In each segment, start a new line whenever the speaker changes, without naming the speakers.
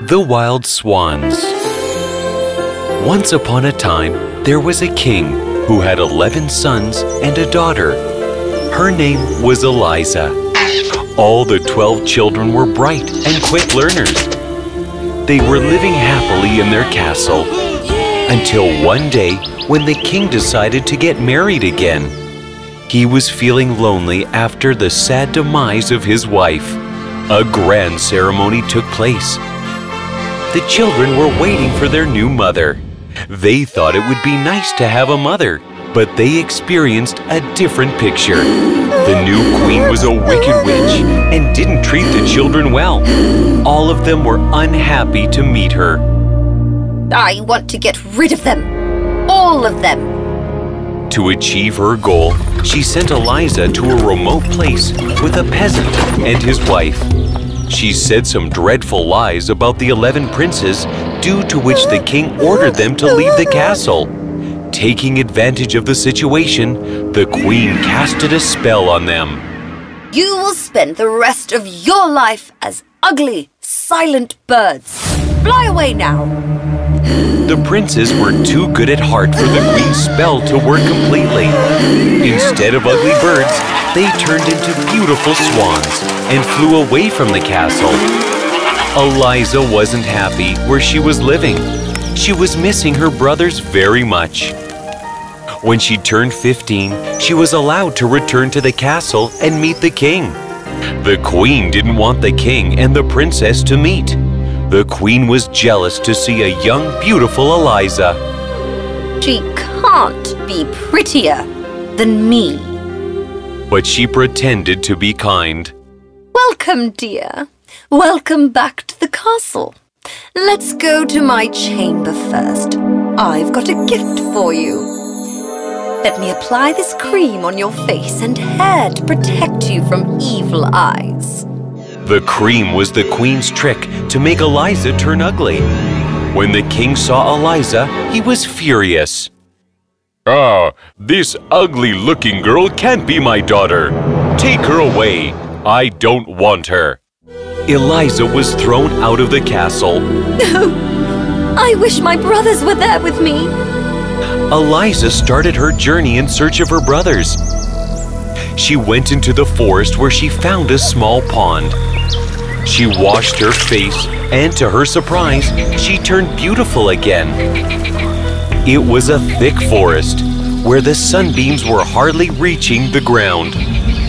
The Wild Swans. Once upon a time, there was a king who had 11 sons and a daughter. Her name was Eliza. All the 12 children were bright and quick learners. They were living happily in their castle until one day when the king decided to get married again. He was feeling lonely after the sad demise of his wife. A grand ceremony took place. The children were waiting for their new mother. They thought it would be nice to have a mother, but they experienced a different picture. The new queen was a wicked witch and didn't treat the children well. All of them were unhappy to meet her.
I want to get rid of them. All of them.
To achieve her goal, she sent Eliza to a remote place with a peasant and his wife. She said some dreadful lies about the 11 princes, due to which the king ordered them to leave the castle. Taking advantage of the situation, the queen casted a spell on them.
You will spend the rest of your life as ugly, silent birds. Fly away now.
The princes were too good at heart for the queen's spell to work completely. Instead of ugly birds, they turned into beautiful swans and flew away from the castle. Eliza wasn't happy where she was living. She was missing her brothers very much. When she turned 15, she was allowed to return to the castle and meet the king. The queen didn't want the king and the princess to meet. The queen was jealous to see a young, beautiful Eliza.
She can't be prettier than me.
But she pretended to be kind.
Welcome, dear. Welcome back to the castle. Let's go to my chamber first. I've got a gift for you. Let me apply this cream on your face and hair to protect you from evil eyes.
The cream was the queen's trick to make Eliza turn ugly. When the king saw Eliza, he was furious. "Ah, this ugly-looking girl can't be my daughter. Take her away. I don't want her." Eliza was thrown out of the castle.
No, I wish my brothers were there with me.
Eliza started her journey in search of her brothers. She went into the forest where she found a small pond. She washed her face, and to her surprise, she turned beautiful again. It was a thick forest, where the sunbeams were hardly reaching the ground.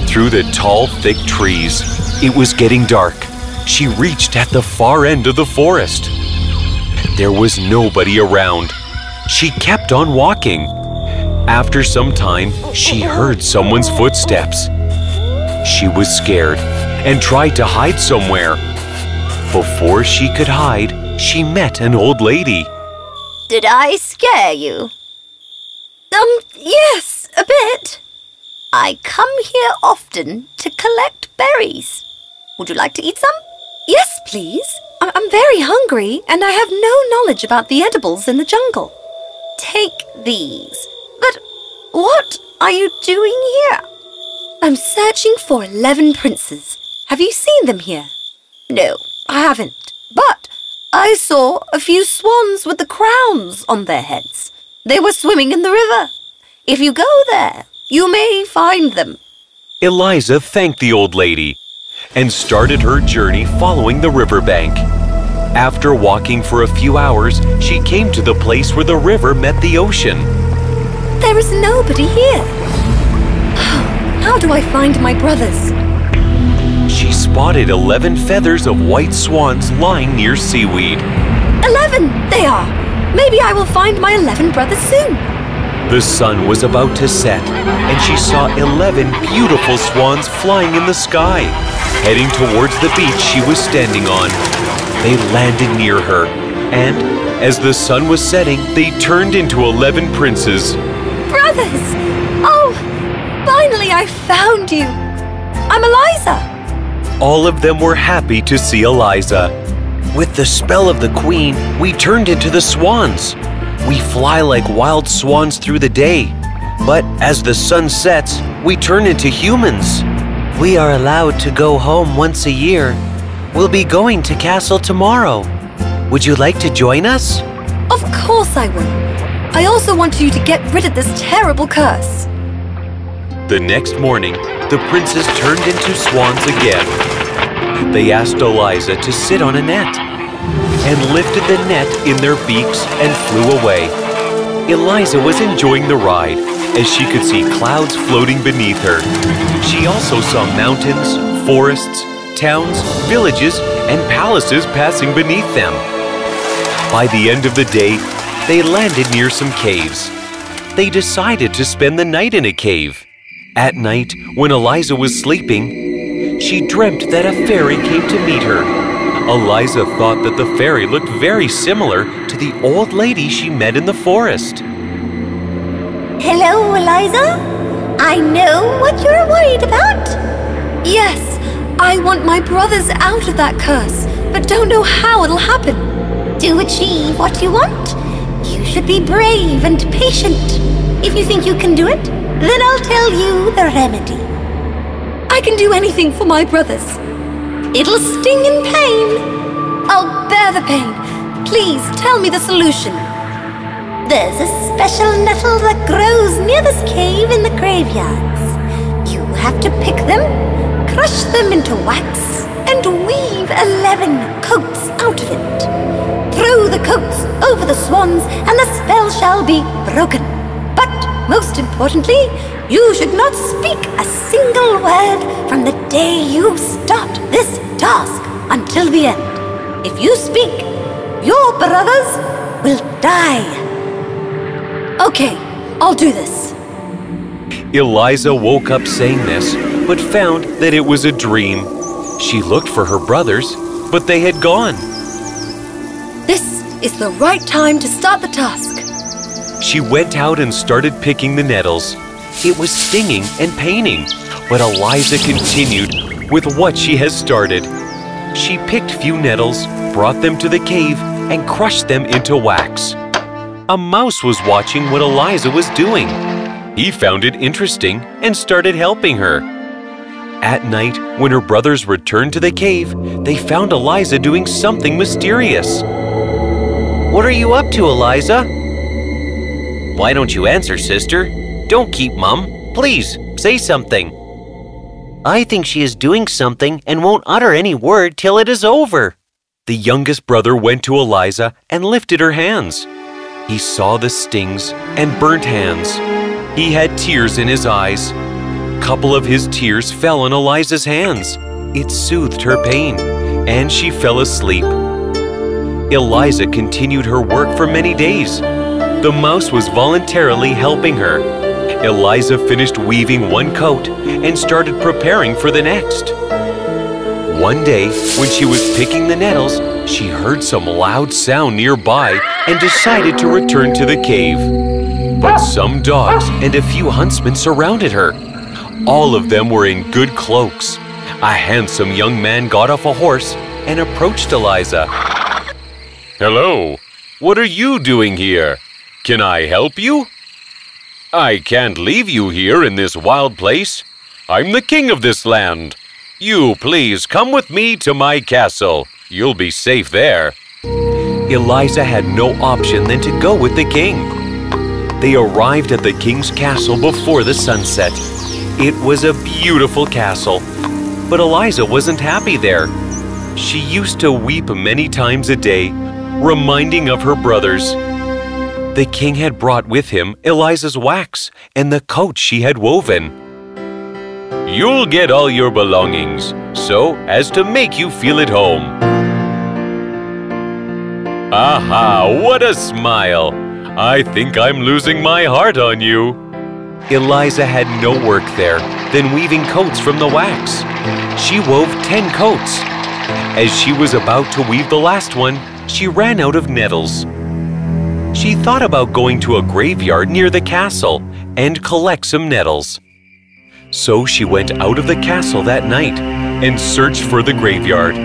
Through the tall, thick trees, it was getting dark. She reached at the far end of the forest. There was nobody around. She kept on walking. After some time, she heard someone's footsteps. She was scared and tried to hide somewhere. Before she could hide, she met an old lady.
Did I scare you? Yes, a bit. I come here often to collect berries. Would you like to eat some? Yes, please. I'm very hungry and I have no knowledge about the edibles in the jungle. Take these. But what are you doing here? I'm searching for 11 princes. Have you seen them here? No, I haven't. But I saw a few swans with the crowns on their heads. They were swimming in the river. If you go there, you may find them.
Eliza thanked the old lady and started her journey following the riverbank. After walking for a few hours, she came to the place where the river met the ocean.
There is nobody here. How do I find my brothers?
She spotted 11 feathers of white swans lying near seaweed.
11, they are. Maybe I will find my 11 brothers soon.
The sun was about to set, and she saw 11 beautiful swans flying in the sky, heading towards the beach she was standing on. They landed near her, and as the sun was setting, they turned into 11 princes.
Brothers! Oh, finally I found you. I'm Eliza.
All of them were happy to see Eliza. With the spell of the queen, we turned into the swans. We fly like wild swans through the day, but as the sun sets, we turn into humans. We are allowed to go home once a year. We'll be going to castle tomorrow. Would you like to join us?
Of course I will. I also want you to get rid of this terrible curse.
The next morning, the princes turned into swans again. They asked Eliza to sit on a net and lifted the net in their beaks and flew away. Eliza was enjoying the ride as she could see clouds floating beneath her. She also saw mountains, forests, towns, villages, and palaces passing beneath them. By the end of the day, they landed near some caves. They decided to spend the night in a cave. At night, when Eliza was sleeping, she dreamt that a fairy came to meet her. Eliza thought that the fairy looked very similar to the old lady she met in the forest.
Hello, Eliza. I know what you're worried about. Yes, I want my brothers out of that curse, but don't know how it'll happen. To achieve what you want, you should be brave and patient. If you think you can do it, then I'll tell you the remedy. I can do anything for my brothers. It'll sting in pain. I'll bear the pain. Please tell me the solution. There's a special nettle that grows near this cave in the graveyards. You have to pick them, crush them into wax, and weave 11 coats out of it. Throw the coats over the swans, and the spell shall be broken. But most importantly, you should not speak a single word from the day you start this task until the end. If you speak, your brothers will die. Okay, I'll do this.
Eliza woke up saying this, but found that it was a dream. She looked for her brothers, but they had gone.
This is the right time to start the task.
She went out and started picking the nettles. It was stinging and paining, but Eliza continued with what she has started. She picked few nettles, brought them to the cave, and crushed them into wax. A mouse was watching what Eliza was doing. He found it interesting and started helping her. At night, when her brothers returned to the cave, they found Eliza doing something mysterious. What are you up to, Eliza? Why don't you answer, sister? Don't keep mum. Please, say something. I think she is doing something and won't utter any word till it is over. The youngest brother went to Eliza and lifted her hands. He saw the stings and burnt hands. He had tears in his eyes. A couple of his tears fell on Eliza's hands. It soothed her pain, and she fell asleep. Eliza continued her work for many days. The mouse was voluntarily helping her. Eliza finished weaving one coat and started preparing for the next. One day, when she was picking the nettles, she heard some loud sound nearby and decided to return to the cave. But some dogs and a few huntsmen surrounded her. All of them were in good cloaks. A handsome young man got off a horse and approached Eliza. Hello, what are you doing here? Can I help you? I can't leave you here in this wild place. I'm the king of this land. You please come with me to my castle. You'll be safe there. Eliza had no option than to go with the king. They arrived at the king's castle before the sunset. It was a beautiful castle, but Eliza wasn't happy there. She used to weep many times a day, reminding of her brothers. The king had brought with him Eliza's wax and the coat she had woven. You'll get all your belongings, so as to make you feel at home. Aha, what a smile! I think I'm losing my heart on you. Eliza had no work there than weaving coats from the wax. She wove 10 coats. As she was about to weave the last one, she ran out of nettles. She thought about going to a graveyard near the castle and collect some nettles. So she went out of the castle that night and searched for the graveyard.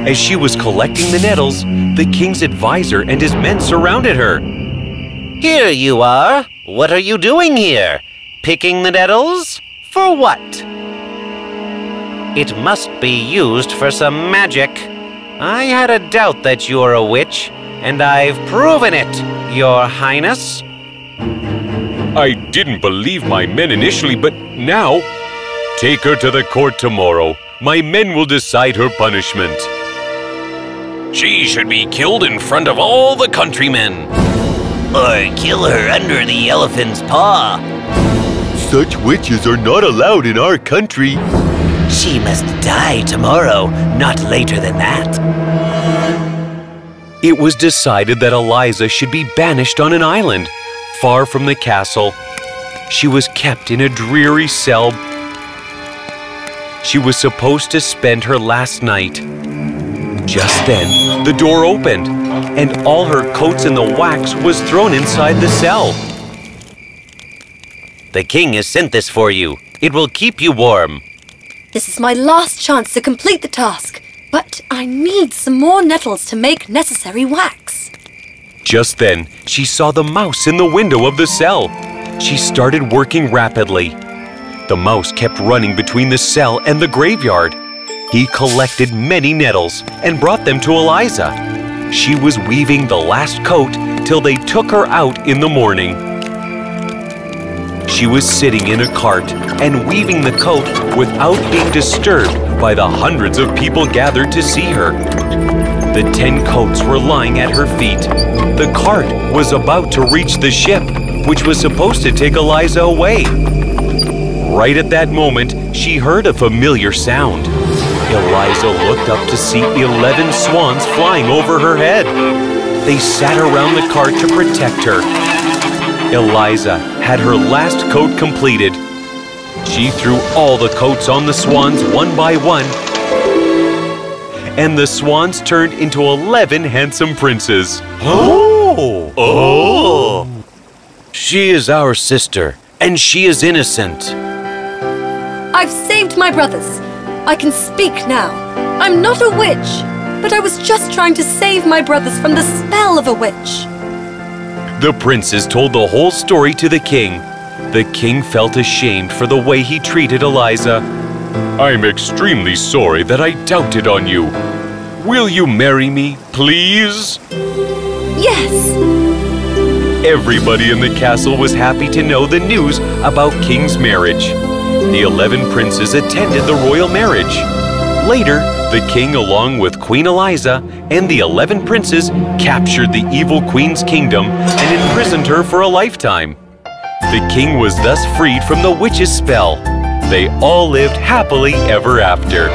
As she was collecting the nettles, the king's advisor and his men surrounded her. Here you are. What are you doing here? Picking the nettles? For what? It must be used for some magic.
I had a doubt that you're a witch, and I've proven it, Your Highness.
I didn't believe my men initially, but now... Take her to the court tomorrow. My men will decide her punishment. She should be killed in front of all the countrymen.
Or kill her under the elephant's paw.
Such witches are not allowed in our country.
She must die tomorrow, not later than that.
It was decided that Eliza should be banished on an island, far from the castle. She was kept in a dreary cell. She was supposed to spend her last night. Just then, the door opened, and all her coats in the wax was thrown inside the cell.
The king has sent this for you. It will keep you warm.
This is my last chance to complete the task, but I need some more nettles to make necessary wax.
Just then, she saw the mouse in the window of the cell. She started working rapidly. The mouse kept running between the cell and the graveyard. He collected many nettles and brought them to Eliza. She was weaving the last coat till they took her out in the morning. She was sitting in a cart and weaving the coat without being disturbed by the hundreds of people gathered to see her. The 10 coats were lying at her feet. The cart was about to reach the ship, which was supposed to take Eliza away. Right at that moment, she heard a familiar sound. Eliza looked up to see 11 swans flying over her head. They sat around the cart to protect her. Eliza had her last coat completed. She threw all the coats on the swans one by one, and the swans turned into 11 handsome princes.
Oh! Oh! She is our sister, and she is innocent.
I've saved my brothers. I can speak now. I'm not a witch, but I was just trying to save my brothers from the spell of a witch.
The princes told the whole story to the king. The king felt ashamed for the way he treated Eliza. I'm extremely sorry that I doubted on you. Will you marry me, please?
Yes.
Everybody in the castle was happy to know the news about King's marriage. The 11 princes attended the royal marriage. Later, the king, along with Queen Eliza and the 11 princes, captured the evil queen's kingdom and imprisoned her for a lifetime. The king was thus freed from the witch's spell. They all lived happily ever after.